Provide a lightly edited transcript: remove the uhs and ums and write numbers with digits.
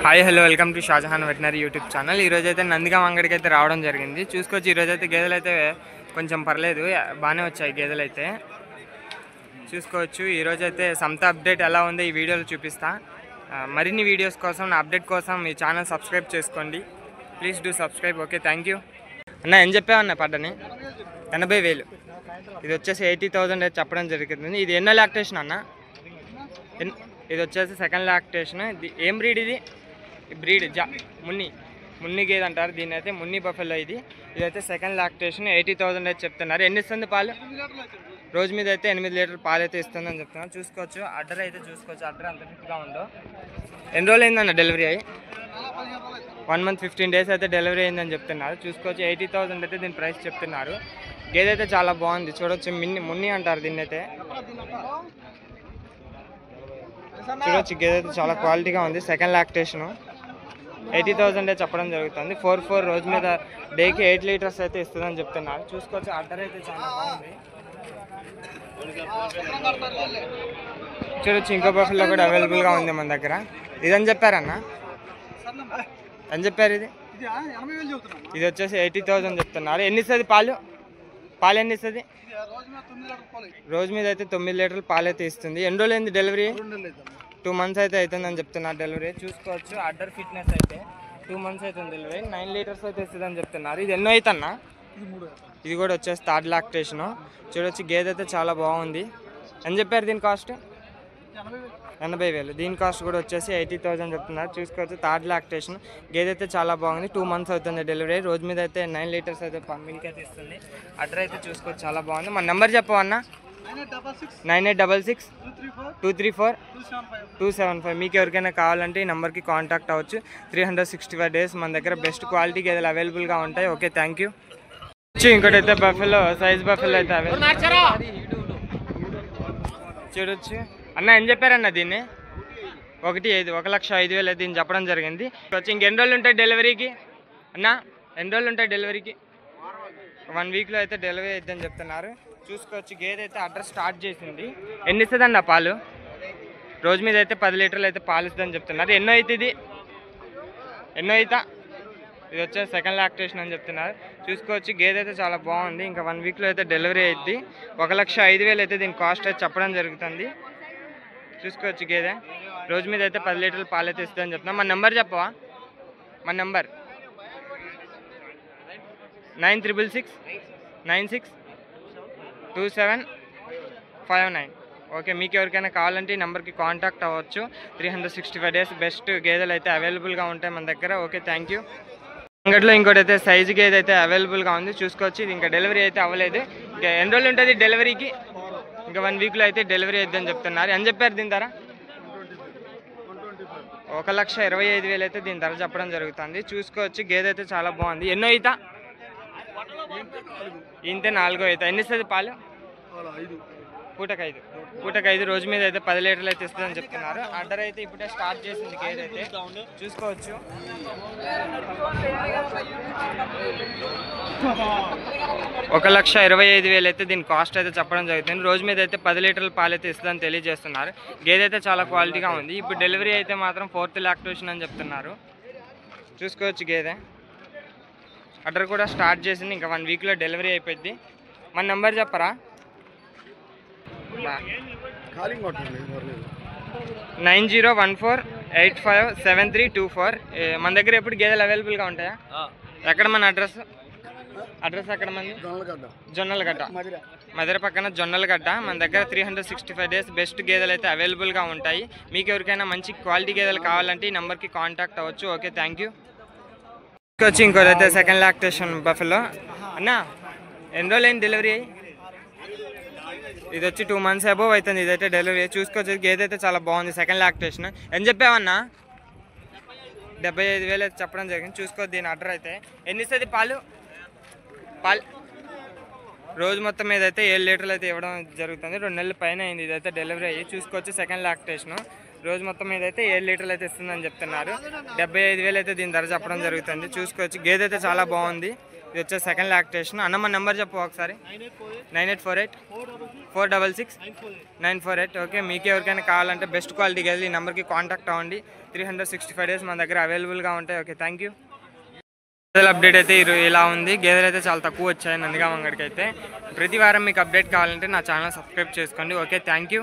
Hi hello welcome to Shahjahan veterinary YouTube channel. ఈరోజు అయితే నందిగామ అంగడికి అయితే రావడం జరిగింది. చూసుకోవచ్చు ఈరోజు అయితే గేదెలు అయితే కొంచెం పర్లేదు, బాగానే వచ్చాయి గేదెలు అయితే. చూసుకోవచ్చు ఈరోజు అయితే సంత అప్డేట్ ఎలా ఉందో ఈ వీడియోలో చూపిస్తా. మరిన్ని వీడియోస్ కోసం, నా అప్డేట్ కోసం ఈ ఛానల్ సబ్స్క్రైబ్ చేసుకోండి. Please do subscribe. Okay, thank you. అన్న ఏం చెప్పావన్న పడ్డని 80,000. ఇది వచ్చేసి 80,000 అయితే చెప్పడం జరుగుతుంది. ఇది ఎన్నో లాక్టేషన్ అన్న? ఇది వచ్చేసి సెకండ్ లాక్టేషన్. ఇది ఏం బ్రీడ్? ఇది బ్రీడ్ మున్ని గేదె అంటారు దీన్ని అయితే, మున్ని బఫెల్లో. ఇదైతే సెకండ్ లాక్టేషన్. 80,000 అయితే చెప్తున్నారు. ఎన్ని ఇస్తుంది పాలు? రోజు మీద అయితే 8 లీటర్లు పాలు అయితే ఇస్తుందని చెప్తున్నారు. చూసుకోవచ్చు అడ్డర్ అయితే, చూసుకోవచ్చు అడ్డర్ అంత ఫిట్గా ఉందో. ఎన్ని రోజులు అయిందన్న డెలివరీ అయ్యి? 1 month 15 days అయితే డెలివరీ అయిందని చెప్తున్నారు. చూసుకోవచ్చు 80,000 అయితే దీని ప్రైస్ చెప్తున్నారు. గేదె అయితే చాలా బాగుంది, చూడవచ్చు. మున్ని అంటారు దీన్ని అయితే. చూడవచ్చు గేదె అయితే చాలా క్వాలిటీగా ఉంది. Second lactation. 80,000 చెప్పడం జరుగుతుంది. 4 రోజు మీద డేకి 8 లీటర్స్ అయితే ఇస్తుందని చెప్తున్నారు. చూసుకోవచ్చు అడ్డర్ అయితే చాలా బాగుంది. చూడొచ్చు ఇంకో బఫెల్లో కూడా అవైలబుల్గా ఉంది మన దగ్గర. ఇదని చెప్పారన్న? అని చెప్పారు. ఇది వచ్చేసి 80,000 చెప్తున్నారు. ఎన్ని ఇస్తుంది పాలు? ఎన్ని ఇస్తుంది? రోజు మీద అయితే 9 లీటర్లు పాలు అయితే ఇస్తుంది. ఎన్ని రోజులు అయింది డెలివరీ? 2 months అయితే అవుతుందని చెప్తున్నారు డెలివరీ. చూసుకోవచ్చు అడ్డర్ ఫిట్నెస్ అయితే 2 months అవుతుంది డెలివరీ. 9 లీటర్స్ అయితే ఇస్తుందని చెప్తున్నారు. ఇది ఎన్నో అవుతుందన్నా? ఇది కూడా వచ్చేసి థర్డ్ లాక్టేషను. చూడొచ్చు గేదె అయితే చాలా బాగుంది. అని చెప్పారు దీని కాస్ట్? 80,000. దీని కాస్ట్ కూడా వచ్చేసి 80,000 చెప్తున్నారు. చూసుకోవచ్చు థర్డ్ లాక్టేషన్. గేదె అయితే చాలా బాగుంది. 2 months అవుతుంది డెలివరీ. రోజు మీద అయితే 9 లీటర్స్ అయితే మిల్క్ అయితే ఇస్తుంది. అడ్డర్ అయితే చూసుకోవచ్చు చాలా బాగుంది. మన నెంబర్ చెప్పవన్నా? 9866 234 275. మీకు ఎవరికైనా కావాలంటే ఈ నెంబర్కి కాంటాక్ట్ అవ్వచ్చు. 365 days మన దగ్గర బెస్ట్ క్వాలిటీ గేదెలు అవైలబుల్గా ఉంటాయి. Okay, thank you. ఇంకోటి అయితే బఫెలో, సైజ్ బఫెలో అయితే చూడొచ్చు. అన్న ఏం చెప్పారన్న దీన్ని? 1,05,000 దీన్ని చెప్పడం జరిగింది. వచ్చి ఇంకెన్ని రోజులు ఉంటాయి డెలివరీకి అన్న? ఎన్ని రోజులు ఉంటాయి డెలివరీకి? 1 weekలో అయితే డెలివరీ అయిద్దని చెప్తున్నారు. చూసుకోవచ్చు గేదె అయితే అడ్రస్ స్టార్ట్ చేసింది. ఎన్ని ఇస్తుంది అన్న పాలు? రోజు మీద అయితే 10 లీటర్లు అయితే పాలు ఇస్తుందని చెప్తున్నారు. ఎన్నో అవుతుంది? ఎన్నో అవుతా? ఇది వచ్చేసి సెకండ్ లాక్టేషన్ అని చెప్తున్నారు. చూసుకోవచ్చు గేదె అయితే చాలా బాగుంది. ఇంకా 1 weekలో అయితే డెలివరీ అయింది. 1,05,000 అయితే దీని కాస్ట్ అయితే చెప్పడం జరుగుతుంది. చూసుకోవచ్చు గేదె రోజు మీద అయితే 10 లీటర్లు పాలు అయితే ఇస్తుందని చెప్తున్నాం. మన నెంబర్ చెప్పవా? మన నెంబర్ 9666 96 2759. ఓకే, మీకు ఎవరికైనా కావాలంటే ఈ నెంబర్కి కాంటాక్ట్ అవ్వచ్చు. 365 days బెస్ట్ గేదెలు అయితే అవైలబుల్గా ఉంటాయి మన దగ్గర. Okay, thank you. అంగట్లో ఇంకోటి అయితే సైజు గేదె అయితే అవైలబుల్గా ఉంది. చూసుకోవచ్చు ఇది ఇంకా డెలివరీ అయితే అవ్వలేదు. ఇంకా ఎన్ని రోజులు ఉంటుంది డెలివరీకి? ఇంకా 1 weekలో అయితే డెలివరీ అయిద్దని చెప్తున్నారు. అని చెప్పారు దీని ధర? 1,25,000 అయితే దీని ధర చెప్పడం జరుగుతుంది. చూసుకోవచ్చు గేదె అయితే చాలా బాగుంది. ఎన్నో అవుతా? ఇంతే 4వ అవుతా. ఎన్ని ఇస్తుంది పాలు? పూటకైదు. రోజు మీద అయితే 10 లీటర్లు అయితే ఇస్తుందని చెప్తున్నారు. అడ్డర్ అయితే ఇప్పుడే స్టార్ట్ చేసింది గేదె అయితే. చూసుకోవచ్చు 1,25,000 అయితే దీని కాస్ట్ అయితే చెప్పడం జరుగుతుంది. రోజు మీద అయితే 10 లీటర్ల పాలు అయితే ఇస్తుందని తెలియజేస్తున్నారు. గేదె అయితే చాలా క్వాలిటీగా ఉంది. ఇప్పుడు డెలివరీ అయితే మాత్రం 4th లాక్టేషన్ అని చెప్తున్నారు. చూసుకోవచ్చు గేదె అడ్డర్ కూడా స్టార్ట్ చేసింది. ఇంకా 1 weekలో డెలివరీ అయిపోయింది. మన నెంబర్ చెప్పరా? 9014857324. మన దగ్గర ఎప్పుడు గేదెలు అవైలబుల్గా ఉంటాయా? ఎక్కడ మన అడ్రస్ ఎక్కడ? మంది జొన్నలగడ్డ, మధుర పక్కన జొన్నలగడ్డ. మన దగ్గర 365 days బెస్ట్ గేదెలు అయితే అవైలబుల్గా ఉంటాయి. మీకు ఎవరికైనా మంచి క్వాలిటీ గేదెలు కావాలంటే ఈ నెంబర్కి కాంటాక్ట్ అవ్వచ్చు. Okay, thank you. వచ్చి ఇంకోటి అయితే సెకండ్ లాక్టేషన్ బఫెలో. అన్న ఎన్ని రోజులు అయింది డెలివరీ అయ్యి? ఇది వచ్చి 2 months అబోవ్ అవుతుంది ఇదైతే డెలివరీ. చూసుకోవచ్చు గేదె అయితే చాలా బాగుంది. Second lactation. ఏం చెప్పావన్నా? 75,000 అయితే చెప్పడం జరిగింది. చూసుకోవచ్చు దీని అడ్డర్ అయితే. ఎన్ని ఇస్తుంది పాలు? రోజు మొత్తం మీద అయితే 7 లీటర్లు అయితే ఇవ్వడం జరుగుతుంది. 2 నెలల పైన అయింది ఇదైతే డెలివరీ అయ్యి. చూసుకోవచ్చు సెకండ్ లాక్టేషన్. రోజు మొత్తం మీద అయితే 7 లీటర్లు అయితే ఇస్తుందని చెప్తున్నారు. 75,000 అయితే దీని ధర చెప్పడం జరుగుతుంది. చూసుకోవచ్చు గేదె అయితే చాలా బాగుంది. ఇది వచ్చే సెకండ్ లాక్టేషన్. అన్న మన నెంబర్ చెప్పు ఒకసారి. 9848 466-948. ఓకే, మీకు ఎవరికైనా కావాలంటే బెస్ట్ క్వాలిటీ గేదెలు ఈ నెంబర్కి కాంటాక్ట్ అవ్వండి. 365 days మన దగ్గర అవైలబుల్గా ఉంటాయి. Okay, thank you. గేదెల అప్డేట్ అయితే ఇలా ఉంది. గేదెలు అయితే చాలా తక్కువ వచ్చాయి నందిగామ అంగడికి అయితే. ప్రతి వారం మీకు అప్డేట్ కావాలంటే నా ఛానల్ సబ్స్క్రైబ్ చేసుకోండి. Okay, thank you.